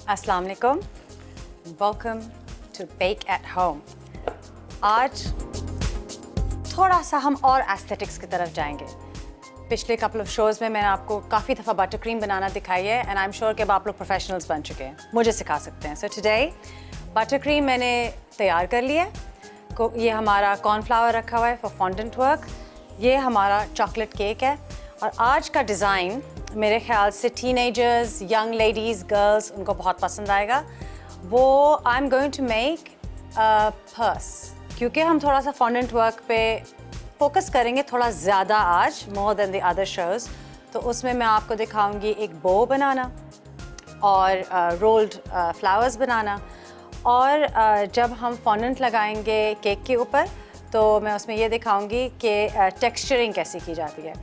अस्सलाम वालेकुम, welcome to bake at home. आज थोड़ा सा हम और एस्थेटिक्स की तरफ जाएंगे। पिछले कपल ऑफ शोज़ में मैंने आपको काफ़ी दफ़ा बटर क्रीम बनाना दिखाई है एंड आई एम श्योर कि अब आप लोग प्रोफेशनल्स बन चुके हैं, मुझे सिखा सकते हैं। सो टुडे बटर क्रीम मैंने तैयार कर लिया है। ये हमारा कॉर्नफ्लावर रखा हुआ है फॉर फॉन्डेंट वर्क, ये हमारा चॉकलेट केक है और आज का डिज़ाइन मेरे ख्याल से टीनेजर्स, यंग लेडीज़, गर्ल्स उनको बहुत पसंद आएगा। वो I am going to make purse, क्योंकि हम थोड़ा सा फॉन्डेंट वर्क पे फोकस करेंगे थोड़ा ज़्यादा आज, more than the other shows. तो उसमें मैं आपको दिखाऊंगी एक बो बनाना और रोल्ड फ्लावर्स बनाना, और जब हम फॉन्डेंट लगाएंगे केक के ऊपर तो मैं उसमें ये दिखाऊंगी कि टेक्सचरिंग कैसे की जाती है।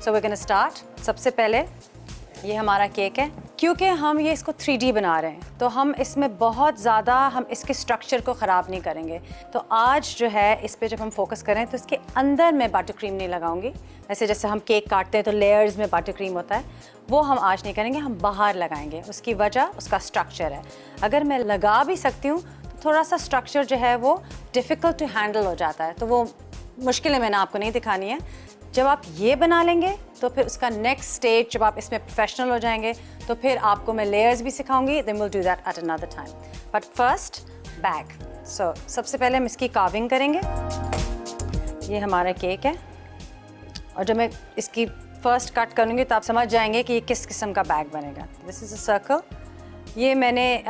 So we can start. सबसे पहले ये हमारा केक है, क्योंकि हम ये इसको 3D बना रहे हैं तो हम इसमें बहुत ज़्यादा हम इसके स्ट्रक्चर को ख़राब नहीं करेंगे। तो आज जो है इस पे जब हम फोकस करें तो इसके अंदर मैं बटर क्रीम नहीं लगाऊंगी। जैसे हम केक काटते हैं तो लेयर्स में बटर क्रीम होता है, वो हम आज नहीं करेंगे, हम बाहर लगाएंगे। उसकी वजह उसका स्ट्रक्चर है। अगर मैं लगा भी सकती हूँ तो थोड़ा सा स्ट्रक्चर जो है वो डिफ़िकल्ट टू हैंडल हो जाता है, तो वो मुश्किलें मैंने आपको नहीं दिखानी है। जब आप ये बना लेंगे तो फिर उसका नेक्स्ट स्टेज, जब आप इसमें प्रोफेशनल हो जाएंगे तो फिर आपको मैं लेयर्स भी सिखाऊंगी। Then will do that at another time. But first bag. So सबसे पहले हम इसकी कार्विंग करेंगे। ये हमारा केक है और जब मैं इसकी फर्स्ट कट करूँगी तो आप समझ जाएंगे कि ये किस किस्म का बैग बनेगा। This is a circle. ये मैंने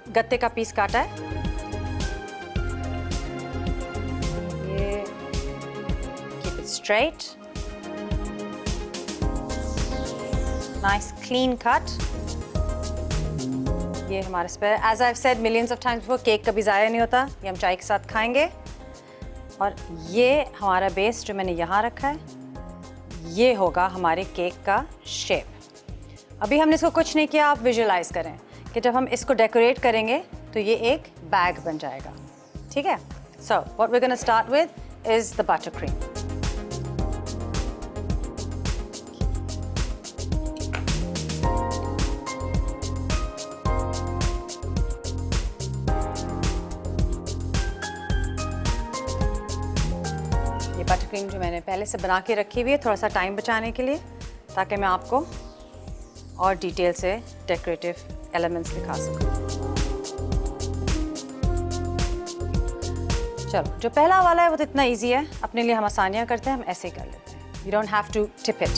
गत्ते का पीस काटा है। ये keep it straight, nice clean cut। ये हमारे इस पर, as I've said millions of times before, cake कभी ज़ाया नहीं होता, ये हम चाय के साथ खाएंगे। और ये हमारा बेस जो मैंने यहाँ रखा है, ये होगा हमारे केक का शेप। अभी हमने इसको कुछ नहीं किया, आप विजुलाइज करें कि जब हम इसको डेकोरेट करेंगे तो ये एक बैग बन जाएगा। ठीक है। So what we gonna start with is the butter cream. Butter cream जो मैंने पहले से बना के रखी हुई है थोड़ा सा टाइम बचाने के लिए, ताकि मैं आपको और डिटेल से डेकोरेटिव एलिमेंट्स दिखा सकूं। चलो, जो पहला वाला है वो तो इतना इजी है, अपने लिए हम आसानियां करते हैं, हम ऐसे ही कर लेते हैं। You don't have to tip it.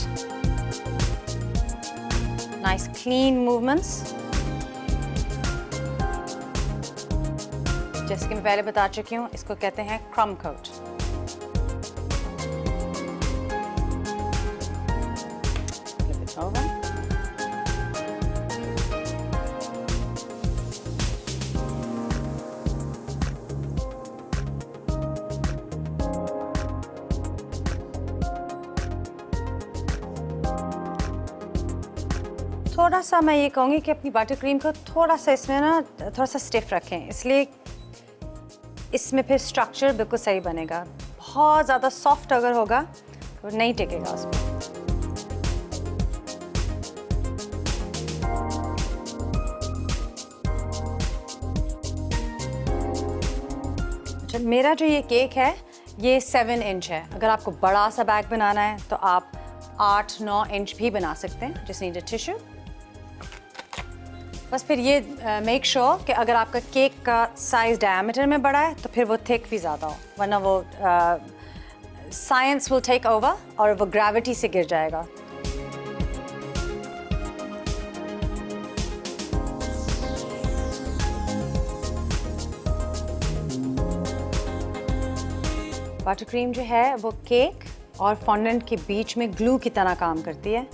Nice clean movements. जैसे कि मैं पहले बता चुकी हूँ, इसको कहते हैं क्रम्ब कोट। Over. थोड़ा सा मैं ये कहूँगी कि अपनी बटर क्रीम को थोड़ा सा इसमें ना थोड़ा सा स्टिफ रखें, इसलिए इसमें फिर स्ट्रक्चर बिल्कुल सही बनेगा। बहुत ज़्यादा सॉफ्ट अगर होगा तो नहीं टिकेगा उसमें। मेरा जो ये केक है ये 7 इंच है। अगर आपको बड़ा सा बैग बनाना है तो आप 8-9 इंच भी बना सकते हैं। Just need a tissue. बस फिर ये मेक श्योर कि अगर आपका केक का साइज डायमीटर में बड़ा है तो फिर वो थिक भी ज़्यादा हो, वरना वो साइंस विल टेक ओवर और वो ग्रेविटी से गिर जाएगा। बटर क्रीम जो है वो केक और फॉन्डेंट के बीच में ग्लू की तरह काम करती है।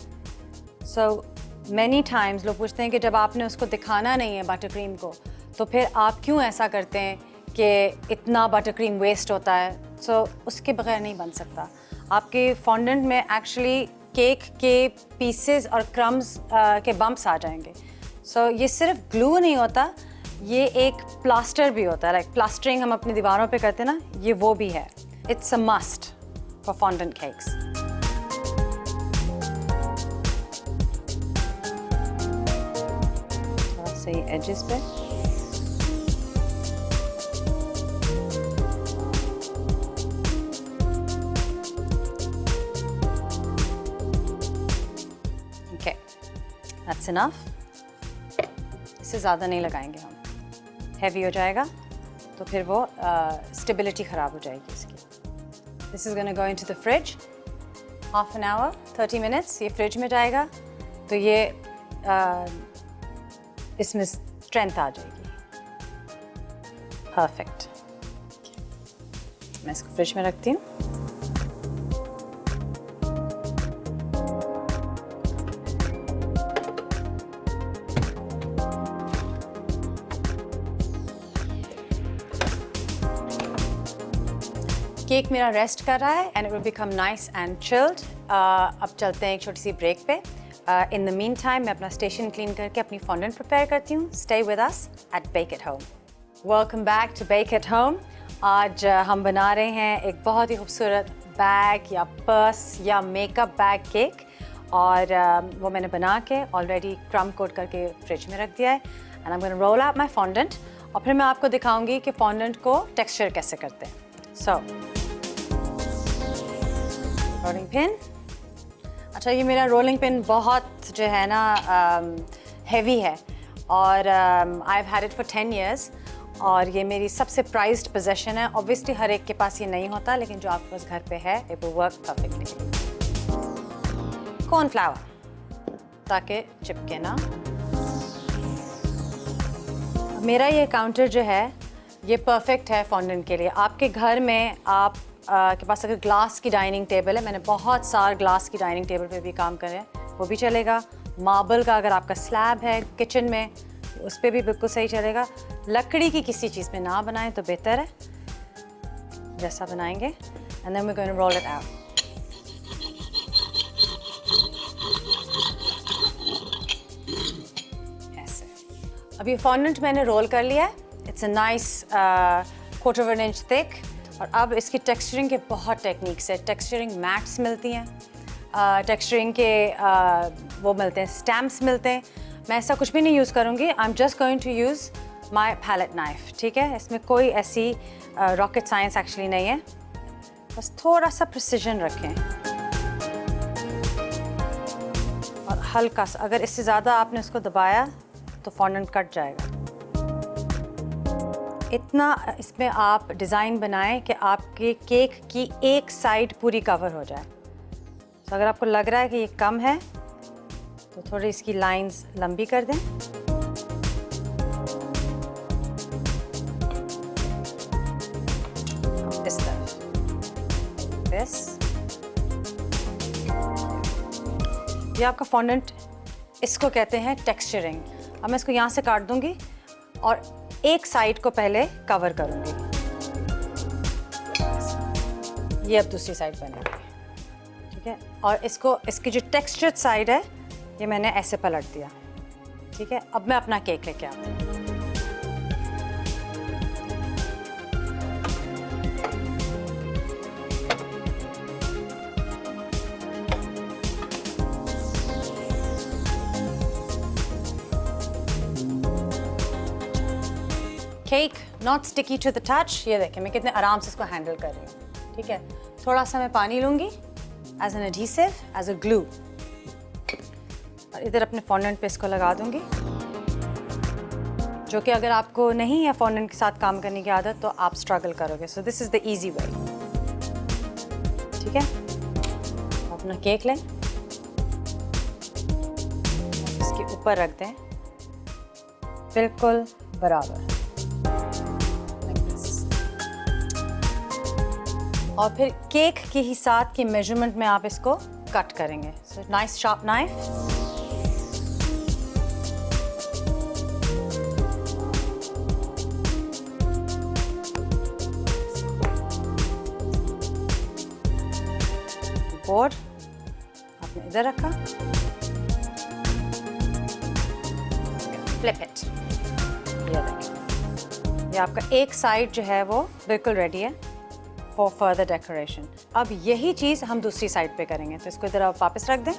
सो मैनी टाइम्स लोग पूछते हैं कि जब आपने उसको दिखाना नहीं है बटर क्रीम को तो फिर आप क्यों ऐसा करते हैं कि इतना बटर क्रीम वेस्ट होता है। सो उसके बगैर नहीं बन सकता। आपके फॉन्डेंट में एक्चुअली केक के पीसेस और क्रम्स के बम्प्स आ जाएंगे। सो ये सिर्फ ग्लू नहीं होता, ये एक प्लास्टर भी होता है। लाइक प्लास्टरिंग हम अपनी दीवारों पे करते हैं ना, ये वो भी है। It's a must for fondant cakes. थोड़ा सा ये एजेस पे। Okay, that's enough. इससे ज़्यादा नहीं लगाएंगे हम, हैवी हो जाएगा तो फिर वो स्टेबिलिटी ख़राब हो जाएगी इसकी। This is gonna go into the fridge, half an hour 30 minutes ये फ्रिज में जाएगा तो ये इसमें स्ट्रेंथ आ जाएगी। परफेक्ट। मैं इसको फ्रिज में रखती हूँ। केक मेरा रेस्ट कर रहा है and it will become nice and chilled. अब चलते हैं एक छोटी सी ब्रेक पे। इन द मीन टाइम मैं अपना स्टेशन क्लीन करके अपनी फॉन्डेंट प्रिपेयर करती हूँ। Stay with us at bake at home. Welcome back to bake at home. आज हम बना रहे हैं एक बहुत ही खूबसूरत बैग या पर्स या मेकअप बैग केक, और वो मैंने बना के ऑलरेडी क्रम कोट करके फ्रिज में रख दिया है। And I am gonna roll out my fondant और फिर मैं आपको दिखाऊंगी कि फॉन्डेंट को टेक्सचर कैसे करते हैं। सो रोलिंग पिन। अच्छा, ये मेरा रोलिंग पिन बहुत जो है ना हेवी है और I have had it for 10 years और ये मेरी सबसे प्राइज्ड पोजेशन है। ऑब्वियसली हर एक के पास ये नहीं होता, लेकिन जो आपके पास घर पे है it will work perfectly. Cornflour ताकि चिपके ना। मेरा ये काउंटर जो है ये परफेक्ट है फॉन्डेंट के लिए। आपके घर में आप के पास अगर ग्लास की डाइनिंग टेबल है, मैंने बहुत सारे ग्लास की डाइनिंग टेबल पे भी काम करे हैं, वो भी चलेगा। मार्बल का अगर आपका स्लैब है किचन में, उस पर भी बिल्कुल सही चलेगा। लकड़ी की किसी चीज़ में ना बनाएं तो बेहतर है, जैसा बनाएंगे। And then we going to roll it out. ऐसे। अब ये फॉन्डेंट मैंने रोल कर लिया है। It's a nice 1/4 inch thick. और अब इसकी टेक्सचरिंग के बहुत टेक्निक्स है। टेक्सचरिंग मैट्स मिलती हैं, टेक्सचरिंग के वो मिलते हैं, स्टैम्प्स मिलते हैं। मैं ऐसा कुछ भी नहीं यूज़ करूँगी। I am just going to use my palette knife. ठीक है, इसमें कोई ऐसी रॉकेट साइंस एक्चुअली नहीं है, बस थोड़ा सा प्रिसिजन रखें और हल्का सा। अगर इससे ज़्यादा आपने इसको दबाया तो फॉन्डेंट कट जाएगा। इतना इसमें आप डिज़ाइन बनाएं कि आपके केक की एक साइड पूरी कवर हो जाए। तो अगर आपको लग रहा है कि ये कम है तो थोड़ी इसकी लाइंस लंबी कर दें। इस तरफ ये आपका फॉन्डेंट, इसको कहते हैं टेक्सचरिंग। अब मैं इसको यहाँ से काट दूंगी और एक साइड को पहले कवर करूंगी। ये अब दूसरी साइड बनेगी। ठीक है, और इसको, इसकी जो टेक्सचर्ड साइड है ये मैंने ऐसे पलट दिया। ठीक है, अब मैं अपना केक लेके आती हूँ। Cake not sticky to the touch. ये देखें मैं कितने आराम से इसको हैंडल कर रही हूँ। ठीक है, थोड़ा सा मैं पानी लूँगी as an adhesive, as a glue, और इधर अपने फॉन्डेंट पे इसको लगा दूँगी। जो कि अगर आपको नहीं है फॉन्डेंट के साथ काम करने की आदत तो आप स्ट्रगल करोगे। So this is the easy way. ठीक है, अपना केक लें, इसके ऊपर रख दें बिल्कुल बराबर, और फिर केक के ही साथ की मेजरमेंट में आप इसको कट करेंगे। So nice sharp knife. Board आपने इधर रखा, फ्लिप इट। ये देखिए, ये आपका एक साइड जो है वो बिल्कुल रेडी है फॉर फर्दर डेकोरेशन। अब यही चीज़ हम दूसरी साइड पे करेंगे। तो इसको इधर आप वापस रख दें।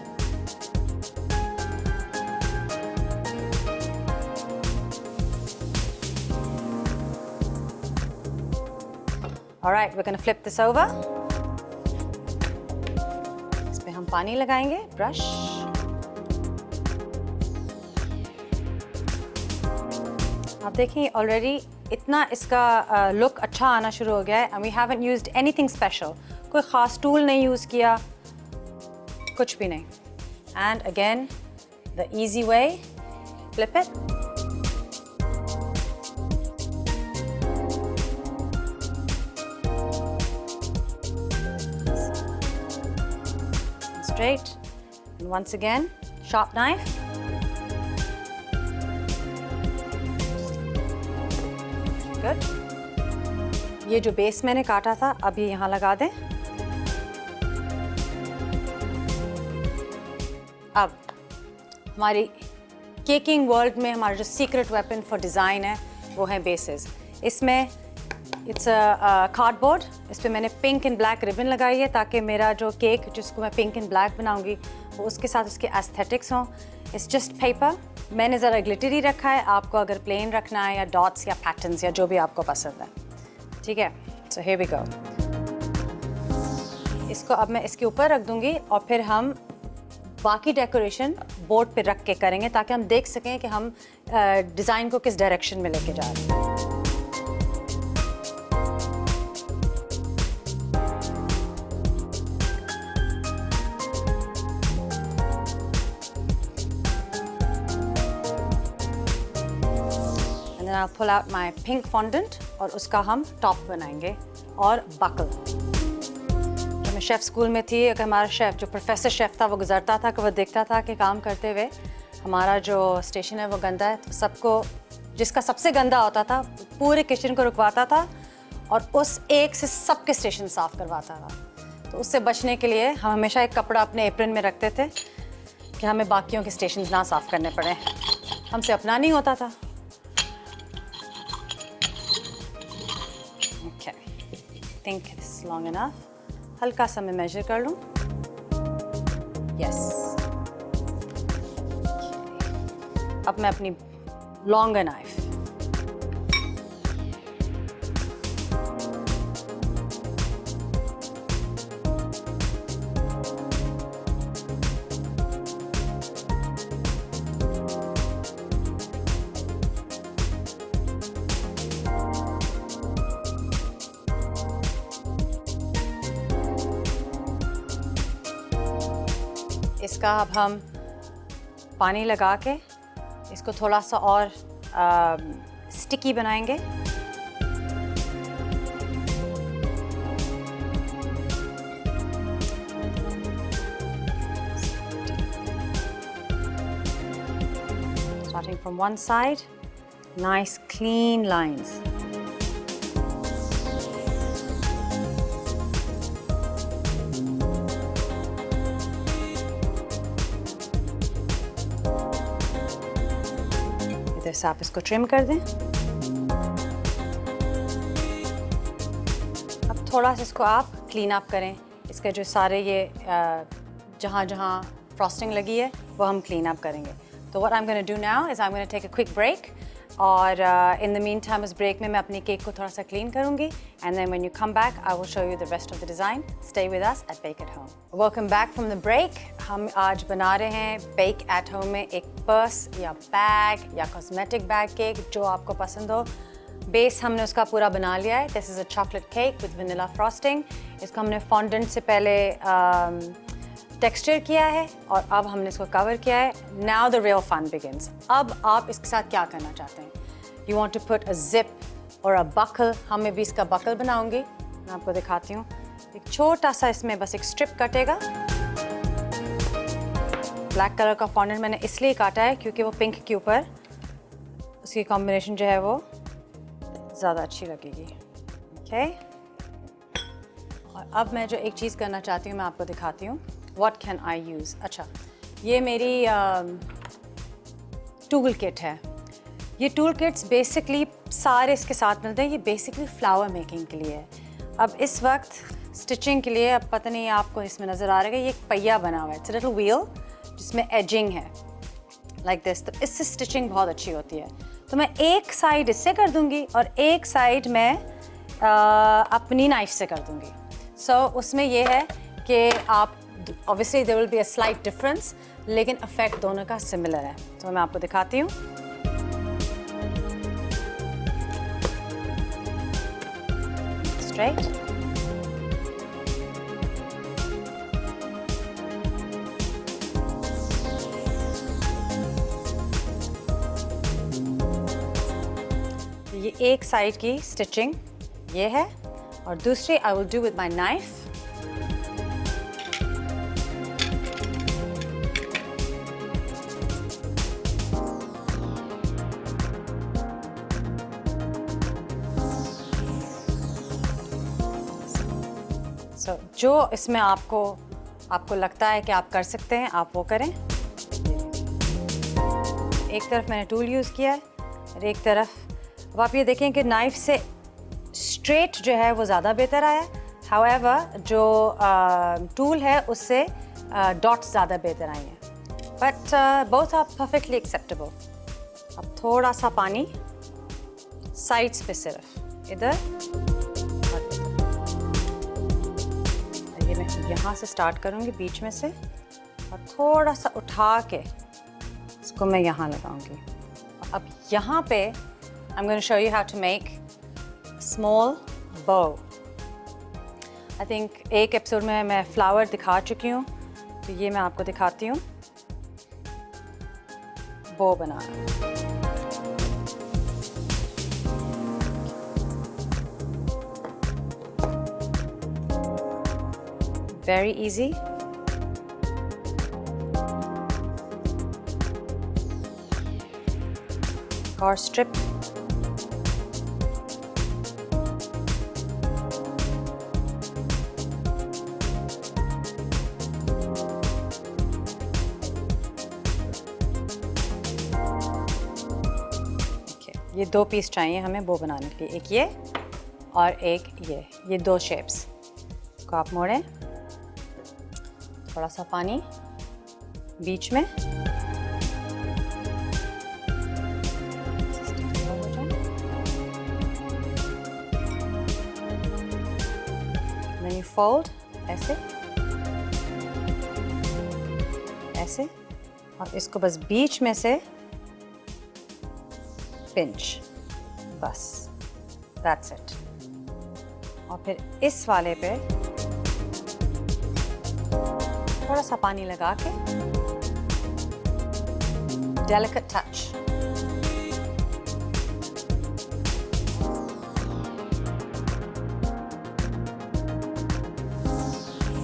Alright, we're going to flip this over. इस पे हम पानी लगाएंगे, ब्रश. आप देखें ऑलरेडी इतना इसका लुक अच्छा आना शुरू हो गया है. And we haven't used anything special. कोई ख़ास टूल नहीं यूज़ किया, कुछ भी नहीं. And again, the easy way, flip it. Straight. And once again, sharp knife. Good. ये जो बेस मैंने काटा था अब ये यहाँ लगा दें. अब हमारी केकिंग वर्ल्ड में हमारा जो सीक्रेट वेपन फॉर डिज़ाइन है वो है बेसेस. इसमें इट्स अ कार्डबोर्ड. इस पे मैंने पिंक एंड ब्लैक रिबन लगाई है ताकि मेरा जो केक जिसको मैं पिंक एंड ब्लैक बनाऊंगी वो उसके साथ उसके एस्थेटिक्स हों. It's just paper. मैंने ज़रा ग्लिटरी रखा है. आपको अगर प्लेन रखना है या डॉट्स या पैटर्न्स या जो भी आपको पसंद है, ठीक है. So here we go. इसको अब मैं इसके ऊपर रख दूंगी और फिर हम बाकी डेकोरेशन बोर्ड पे रख के करेंगे ताकि हम देख सकें कि हम डिज़ाइन को किस डायरेक्शन में लेके जा रहे हैं. And then I'll pull out my pink fondant और उसका हम टॉप बनाएंगे और बकल. जब मैं शेफ़ स्कूल में थी, अगर हमारा शेफ़ जो प्रोफेसर शेफ़ था वो गुजरता था कि वो देखता था कि काम करते हुए हमारा जो स्टेशन है वो गंदा है, तो सबको जिसका सबसे गंदा होता था पूरे किचन को रुकवाता था और उस एक से सबके स्टेशन साफ़ करवाता था. तो उससे बचने के लिए हम हमेशा एक कपड़ा अपने एप्रन में रखते थे कि हमें बाकियों के स्टेशन ना साफ़ करने पड़े. हमसे अपना नहीं होता था. think this is long enough. हल्का सा मैं मेजर कर लूँ. Yes. Okay. अब मैं अपनी longer knife. इसका अब हम पानी लगा के इसको थोड़ा सा और स्टिकी बनाएंगे. Starting from one side, nice clean lines. से आप इसको ट्रिम कर दें. अब थोड़ा सा इसको आप क्लीन अप करें. इसके जो सारे ये जहाँ जहाँ फ्रॉस्टिंग लगी है वो हम क्लीन अप करेंगे. तो what I am gonna do now is I am gonna take a quick break और इन द मीन टाइम उस ब्रेक में मैं अपनी केक को थोड़ा सा क्लीन करूँगी and then when you come back I will show you the rest of the design. Stay with us at bake at home. Welcome back from the break. हम आज बना रहे हैं बेक एट होम में एक purse या bag या cosmetic bag cake जो आपको पसंद हो. बेस हमने उसका पूरा बना लिया है. This is a chocolate cake with vanilla frosting. इसको हमने फॉन्डेंट से पहले टेक्सचर किया है और अब हमने इसको कवर किया है. Now the real fun begins. अब आप इसके साथ क्या करना चाहते हैं? You want to put a zip और अ बकल. हम मैं भी इसका बकल बनाऊंगी. मैं आपको दिखाती हूँ. एक छोटा सा इसमें बस एक स्ट्रिप कटेगा. ब्लैक कलर का फॉन्डेंट मैंने इसलिए काटा है क्योंकि वो पिंक के ऊपर उसकी कॉम्बिनेशन जो है वो ज़्यादा अच्छी लगेगी. ओके. और अब मैं जो एक चीज़ करना चाहती हूँ मैं आपको दिखाती हूँ. What can I use? अच्छा, ये मेरी टूल किट है. ये टूल किट्स बेसिकली सारे इसके साथ मिलते हैं. ये बेसिकली फ्लावर मेकिंग के लिए है. अब इस वक्त स्टिचिंग के लिए अब पता नहीं आपको इसमें नज़र आ रहा है ये एक पहिया बना हुआ है. इट्स अ लिटिल व्हील जिसमें एजिंग है लाइक दिस. तो इससे स्टिचिंग बहुत अच्छी होती है. तो मैं एक साइड इससे कर दूंगी और एक साइड मैं अपनी नाइफ से कर दूंगी। सो उसमें ये है कि आप obviously there will be a slight difference, लेकिन इफेक्ट दोनों का सिमिलर है। तो मैं आपको दिखाती हूँ। स्ट्रेट, ये एक साइड की स्टिचिंग ये है, और दूसरी I will do with my knife. So जो इसमें आपको लगता है कि आप कर सकते हैं, आप वो करें। एक तरफ मैंने टूल यूज़ किया है और एक तरफ, अब आप ये देखें कि नाइफ से स्ट्रेट जो है वो ज़्यादा बेहतर आया है। हाउएवर जो टूल है उससे डॉट्स ज़्यादा बेहतर आई हैं, but both are perfectly acceptable. अब थोड़ा सा पानी साइड्स पे, सिर्फ इधर और इधर। ये मैं यहाँ से स्टार्ट करूँगी बीच में से, और थोड़ा सा उठा के इसको मैं यहाँ लगाऊंगी। अब यहाँ पे I'm going to show you how to make a small bow. I think एक एपिसोड में मैं फ्लावर दिखा चुकी हूँ, तो ये मैं आपको दिखाती हूँ बो बनाना। Very easy. Or strip. ये दो पीस चाहिए हमें बो बनाने के लिए, एक ये और एक ये दो शेप्स को आप मोड़ें। थोड़ा सा पानी बीच में, then you fold ऐसे ऐसे, और इसको बस बीच में से पिंच, बस दैट्स इट। और फिर इस वाले पे थोड़ा सा पानी लगा के, डेलिकेट टच।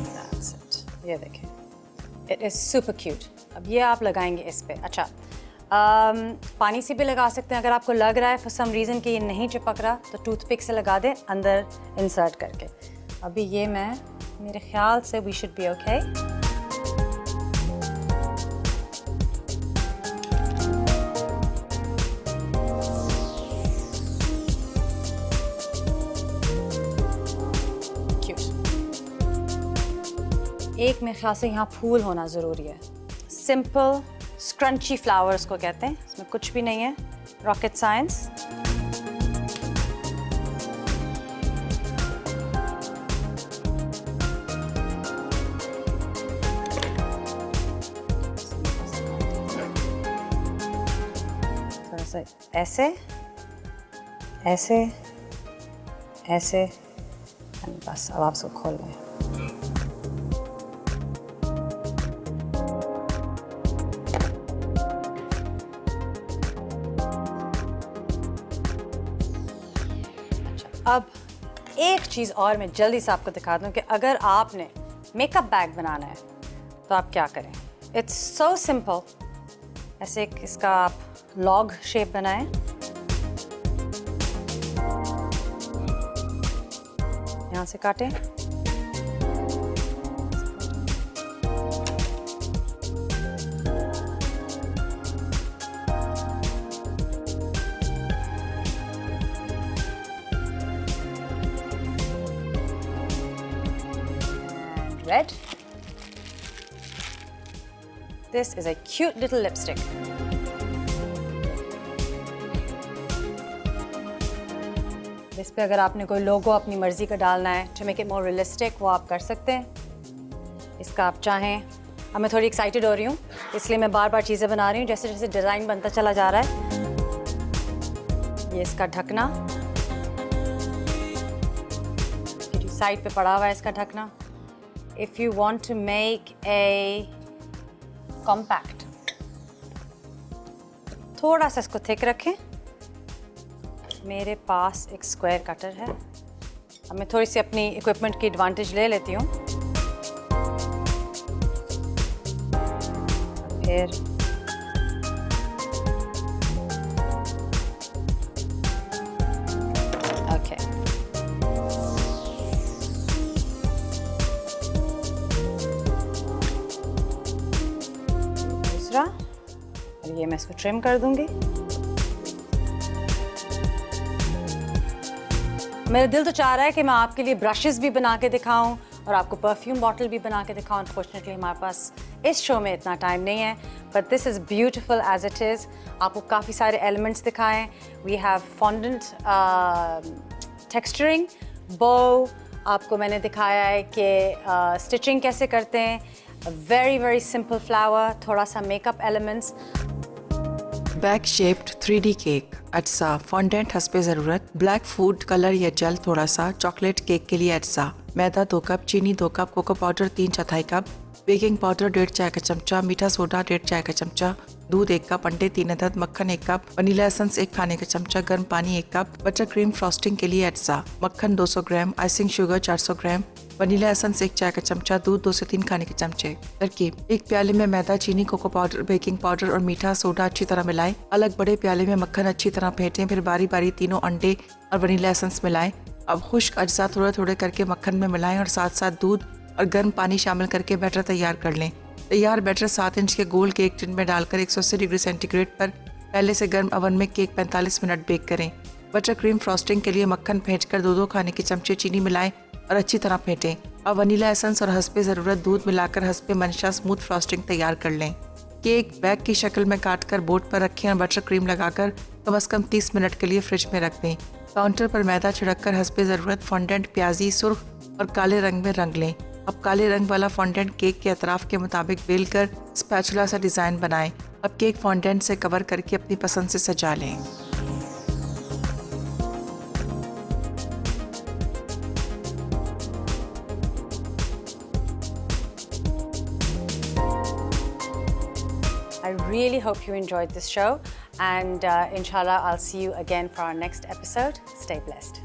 That's it. ये देखें, इट इज सुपर क्यूट। अब ये आप लगाएंगे इस पे। अच्छा, पानी से भी लगा सकते हैं। अगर आपको लग रहा है फॉर सम रीज़न कि ये नहीं चिपक रहा, तो टूथपिक से लगा दें अंदर इंसर्ट करके। अभी ये मैं, मेरे ख्याल से we should be okay. Cute. एक मेरे ख्याल से यहाँ फूल होना ज़रूरी है। सिंपल स्क्रंची फ्लावर्स को कहते हैं, इसमें कुछ भी नहीं है, रॉकेट साइंस। थोड़ा सा ऐसे ऐसे ऐसे, बस अब आप इसको खोल लें। अब एक चीज़ और मैं जल्दी से आपको दिखा दूं कि अगर आपने मेकअप बैग बनाना है तो आप क्या करें। It's so simple. ऐसे एक इसका आप लॉग शेप बनाएं, यहाँ से काटें, red. This is a cute little lipstick. इस पे अगर आपने कोई लोगो अपनी मर्जी का डालना है to make it more realistic, वो आप कर सकते हैं। इसका आप चाहें, अब मैं थोड़ी एक्साइटेड हो रही हूँ इसलिए मैं बार बार चीज़ें बना रही हूँ जैसे जैसे डिज़ाइन बनता चला जा रहा है। ये इसका ढकना, साइड पे पड़ा हुआ है इसका ढकना। If you want to make a compact, थोड़ा सा इसको थिक रखें। मेरे पास एक स्क्वायर कटर है, अब मैं थोड़ी सी अपनी इक्विपमेंट की एडवांटेज ले लेती हूँ। फिर ओके, दूसरा, और ये मैं इसको ट्रिम कर दूंगी। मेरा दिल तो चाह रहा है कि मैं आपके लिए ब्रशेस भी बना के दिखाऊं और आपको परफ्यूम बॉटल भी बना के दिखाऊं। अनफॉर्चुनेटली हमारे पास इस शो में इतना टाइम नहीं है, but this is beautiful as it is. आपको काफ़ी सारे एलिमेंट्स दिखाएं। वी हैव फॉन्डेंट टेक्सचरिंग, बो, आपको मैंने दिखाया है कि स्टिचिंग कैसे करते हैं। वेरी वेरी सिंपल फ्लावर, थोड़ा सा makeup elements. Bag shaped 3D cake, अज्जा, फॉन्डेंट हस्बे ज़रूरत, ब्लैक फूड कलर या जेल थोड़ा सा, चॉकलेट केक के लिए अज्जा, मैदा 2 कप, चीनी 2 cup, cocoa powder 3/4 cup, baking powder 1.5 चाय का चमचा, मीठा सोडा 1.5 चाय का चमचा, दूध 1 कप, अंडे 3 अदद, मक्खन 1 कप, वनीला एसेंस 1 खाने का चमचा, गर्म पानी 1 कप, बटर क्रीम फ्रॉस्टिंग के लिए अज्जा, मक्खन 200 ग्राम, आइसिंग शुगर 400 ग्राम, वनीला एसेंस 1 चाय का चमचा, दूध 2 से 3 खाने के चमचे। तरकीब: एक प्याले में मैदा, चीनी, कोको पाउडर, बेकिंग पाउडर और मीठा सोडा अच्छी तरह मिलाएं। अलग बड़े प्याले में मक्खन अच्छी तरह फेंटें, फिर बारी बारी तीनों अंडे और वनीला एसेंस मिलाएं। अब खुश्क अज्जा थोड़े थोड़े करके मक्खन में मिलाएं और साथ साथ दूध और गर्म पानी शामिल करके बैटर तैयार कर लें। तैयार बैटर 7 इंच के गोल केक टिन में डालकर 180 डिग्री सेंटीग्रेड पर पहले से गर्म ओवन में केक 45 मिनट बेक करें। बटर क्रीम फ्रॉस्टिंग के लिए मक्खन फेंटकर 2-2 खाने के चमचे चीनी मिलाएं और अच्छी तरह फेंटें। अब वनीला एसेंस और हस्बे ज़रूरत दूध मिलाकर हस्बे मंशा स्मूथ फ्रॉस्टिंग तैयार कर लें। केक बैग की शक्ल में काटकर बोर्ड पर रखें और बटर क्रीम लगाकर कम से कम 30 मिनट के लिए फ्रिज में रख दें। काउंटर पर मैदा छिड़ककर हस्बे ज़रूरत फॉन्डेंट प्याजी, सुर्ख और काले रंग में रंग लें। अब काले रंग वाला फॉन्डेंट केक के अतराफ के मुताबिक बेल कर स्पैचुला सा डिज़ाइन बनाएं। अब केक फॉन्डेंट से कवर करके अपनी पसंद से सजा लें। I really hope you enjoyed this show, and inshallah I'll see you again for our next episode. Stay blessed.